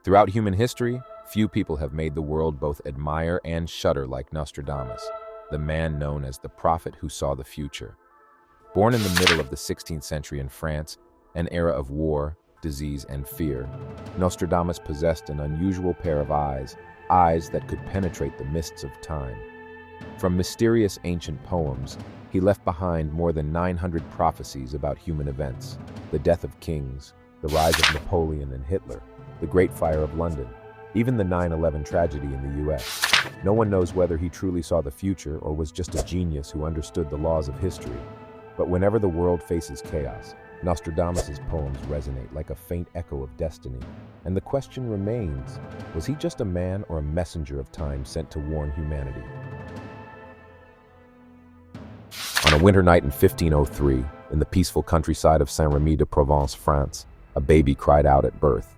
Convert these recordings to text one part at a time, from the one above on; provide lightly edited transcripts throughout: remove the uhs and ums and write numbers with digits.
Throughout human history, few people have made the world both admire and shudder like Nostradamus, the man known as the prophet who saw the future. Born in the middle of the 16th century in France, an era of war, disease, and fear, Nostradamus possessed an unusual pair of eyes that could penetrate the mists of time. From mysterious ancient poems, he left behind more than 900 prophecies about human events: the death of kings, the rise of Napoleon and Hitler, the Great Fire of London, even the 9/11 tragedy in the US. No one knows whether he truly saw the future or was just a genius who understood the laws of history. But whenever the world faces chaos, Nostradamus' poems resonate like a faint echo of destiny. And the question remains, was he just a man or a messenger of time sent to warn humanity? On a winter night in 1503, in the peaceful countryside of Saint-Rémy-de-Provence, France, a baby cried out at birth.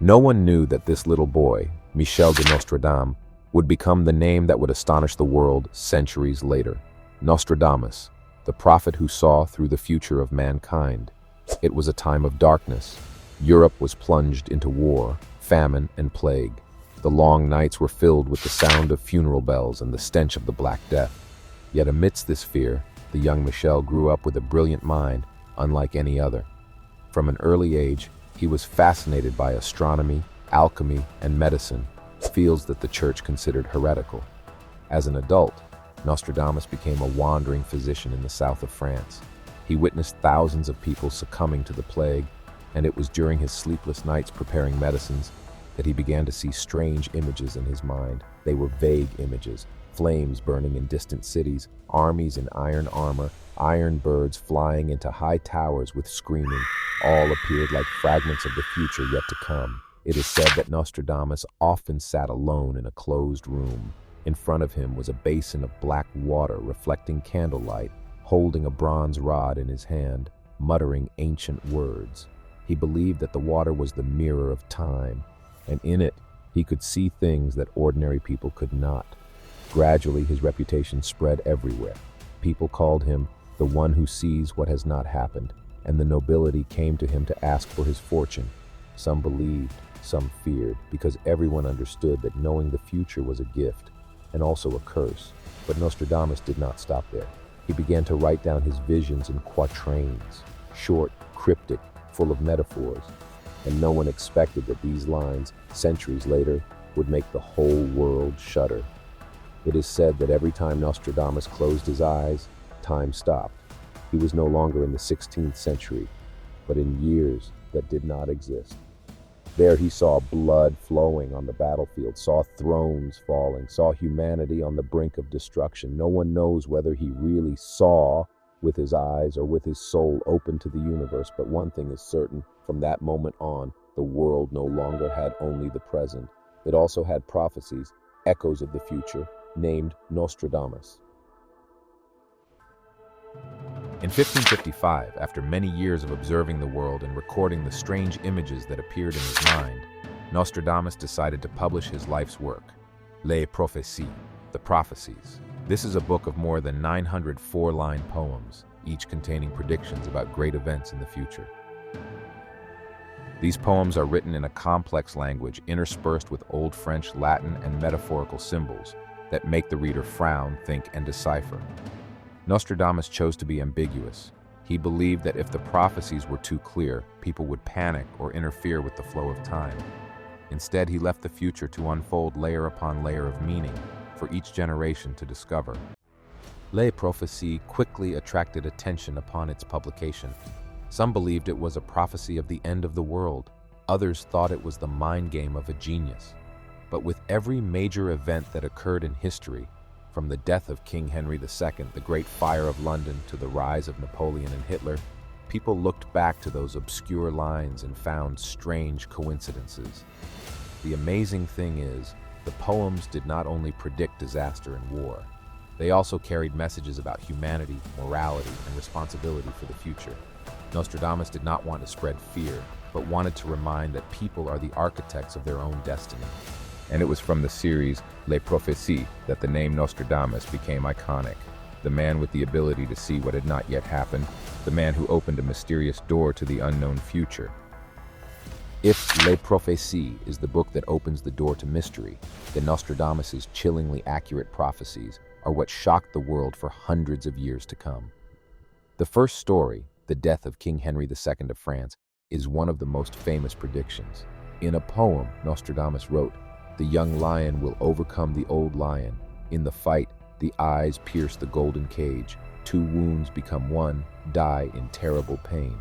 No one knew that this little boy, Michel de Nostradamus, would become the name that would astonish the world centuries later. Nostradamus, the prophet who saw through the future of mankind. It was a time of darkness. Europe was plunged into war, famine, and plague. The long nights were filled with the sound of funeral bells and the stench of the Black Death. Yet amidst this fear, the young Michel grew up with a brilliant mind, unlike any other. From an early age, he was fascinated by astronomy, alchemy, and medicine, fields that the church considered heretical. As an adult, Nostradamus became a wandering physician in the south of France. He witnessed thousands of people succumbing to the plague, and it was during his sleepless nights preparing medicines that he began to see strange images in his mind. They were vague images: flames burning in distant cities, armies in iron armor, iron birds flying into high towers with screaming. All appeared like fragments of the future yet to come. It is said that Nostradamus often sat alone in a closed room. In front of him was a basin of black water reflecting candlelight, holding a bronze rod in his hand, muttering ancient words. He believed that the water was the mirror of time, and in it he could see things that ordinary people could not. Gradually, his reputation spread everywhere. People called him the one who sees what has not happened, and the nobility came to him to ask for his fortune. Some believed, some feared, because everyone understood that knowing the future was a gift and also a curse. But Nostradamus did not stop there. He began to write down his visions in quatrains, short, cryptic, full of metaphors, and no one expected that these lines, centuries later, would make the whole world shudder. It is said that every time Nostradamus closed his eyes, time stopped. He was no longer in the 16th century, but in years that did not exist. There he saw blood flowing on the battlefield, saw thrones falling, saw humanity on the brink of destruction. No one knows whether he really saw with his eyes or with his soul open to the universe, but one thing is certain: from that moment on, the world no longer had only the present. It also had prophecies, echoes of the future, named Nostradamus. In 1555, after many years of observing the world and recording the strange images that appeared in his mind, Nostradamus decided to publish his life's work, Les Prophéties, the Prophecies. This is a book of more than 900 four-line poems, each containing predictions about great events in the future. These poems are written in a complex language interspersed with Old French, Latin, and metaphorical symbols that make the reader frown, think, and decipher. Nostradamus chose to be ambiguous. He believed that if the prophecies were too clear, people would panic or interfere with the flow of time. Instead, he left the future to unfold layer upon layer of meaning for each generation to discover. Les Prophéties quickly attracted attention upon its publication. Some believed it was a prophecy of the end of the world. Others thought it was the mind game of a genius. But with every major event that occurred in history, from the death of King Henry II, the Great Fire of London, to the rise of Napoleon and Hitler, people looked back to those obscure lines and found strange coincidences. The amazing thing is, the poems did not only predict disaster and war, they also carried messages about humanity, morality, and responsibility for the future. Nostradamus did not want to spread fear, but wanted to remind that people are the architects of their own destiny. And it was from the series Les Prophéties that the name Nostradamus became iconic. The man with the ability to see what had not yet happened, the man who opened a mysterious door to the unknown future. If Les Prophéties is the book that opens the door to mystery, then Nostradamus' chillingly accurate prophecies are what shocked the world for hundreds of years to come. The first story, the death of King Henry II of France, is one of the most famous predictions. In a poem, Nostradamus wrote, "The young lion will overcome the old lion. In the fight, the eyes pierce the golden cage. Two wounds become one, die in terrible pain."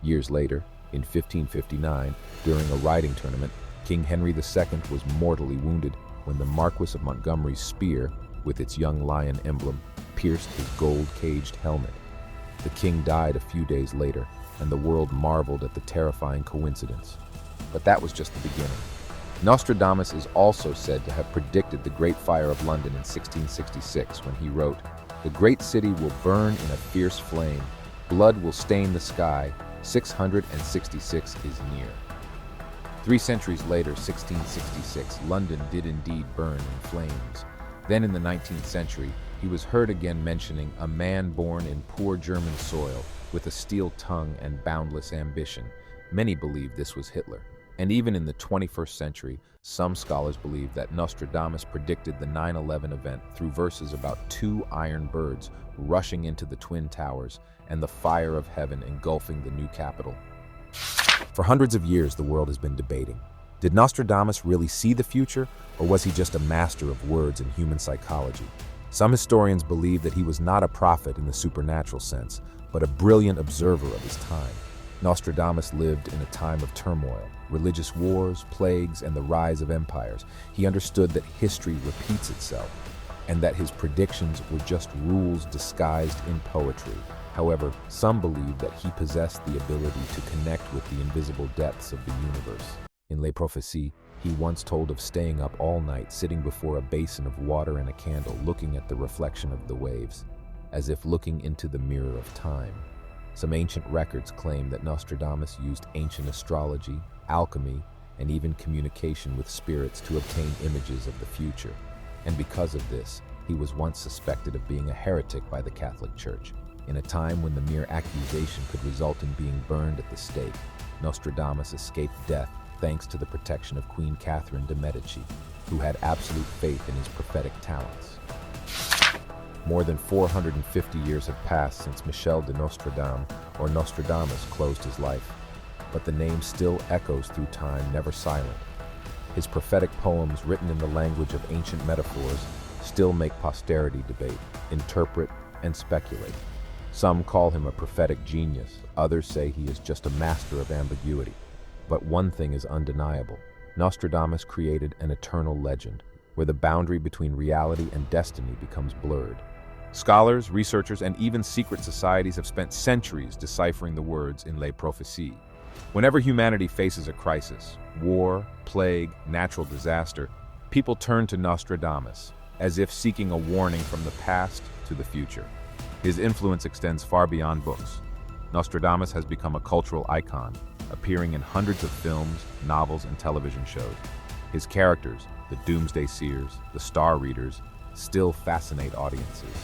Years later, in 1559, during a riding tournament, King Henry II was mortally wounded when the Marquis of Montgomery's spear, with its young lion emblem, pierced his gold-caged helmet. The king died a few days later, and the world marveled at the terrifying coincidence. But that was just the beginning. Nostradamus is also said to have predicted the Great Fire of London in 1666 when he wrote, "The great city will burn in a fierce flame. Blood will stain the sky. 666 is near." 3 centuries later, 1666, London did indeed burn in flames. Then in the 19th century, he was heard again mentioning a man born in poor German soil with a steel tongue and boundless ambition. Many believed this was Hitler. And even in the 21st century, some scholars believe that Nostradamus predicted the 9/11 event through verses about 2 iron birds rushing into the Twin Towers and the fire of heaven engulfing the new capital. For hundreds of years, the world has been debating. Did Nostradamus really see the future, or was he just a master of words and human psychology? Some historians believe that he was not a prophet in the supernatural sense, but a brilliant observer of his time. Nostradamus lived in a time of turmoil, religious wars, plagues, and the rise of empires. He understood that history repeats itself, and that his predictions were just rules disguised in poetry. However, some believe that he possessed the ability to connect with the invisible depths of the universe. In Les Prophéties, he once told of staying up all night, sitting before a basin of water and a candle, looking at the reflection of the waves, as if looking into the mirror of time. Some ancient records claim that Nostradamus used ancient astrology, alchemy, and even communication with spirits to obtain images of the future. And because of this, he was once suspected of being a heretic by the Catholic Church. In a time when the mere accusation could result in being burned at the stake, Nostradamus escaped death thanks to the protection of Queen Catherine de' Medici, who had absolute faith in his prophetic talents. More than 450 years have passed since Michel de Nostradam, or Nostradamus, closed his life, but the name still echoes through time, never silent. His prophetic poems, written in the language of ancient metaphors, still make posterity debate, interpret, and speculate. Some call him a prophetic genius, others say he is just a master of ambiguity. But one thing is undeniable. Nostradamus created an eternal legend, where the boundary between reality and destiny becomes blurred. Scholars, researchers, and even secret societies have spent centuries deciphering the words in Les Prophéties. Whenever humanity faces a crisis, war, plague, natural disaster, people turn to Nostradamus, as if seeking a warning from the past to the future. His influence extends far beyond books. Nostradamus has become a cultural icon, appearing in hundreds of films, novels, and television shows. His characters, the Doomsday Seers, the Star Readers, still fascinate audiences.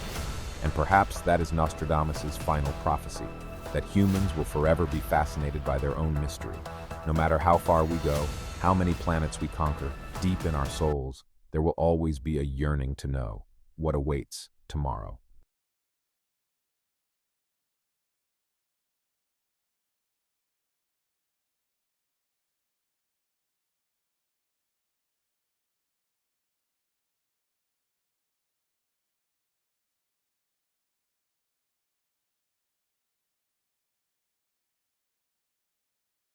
And perhaps that is Nostradamus' final prophecy, that humans will forever be fascinated by their own mystery. No matter how far we go, how many planets we conquer, deep in our souls, there will always be a yearning to know what awaits tomorrow.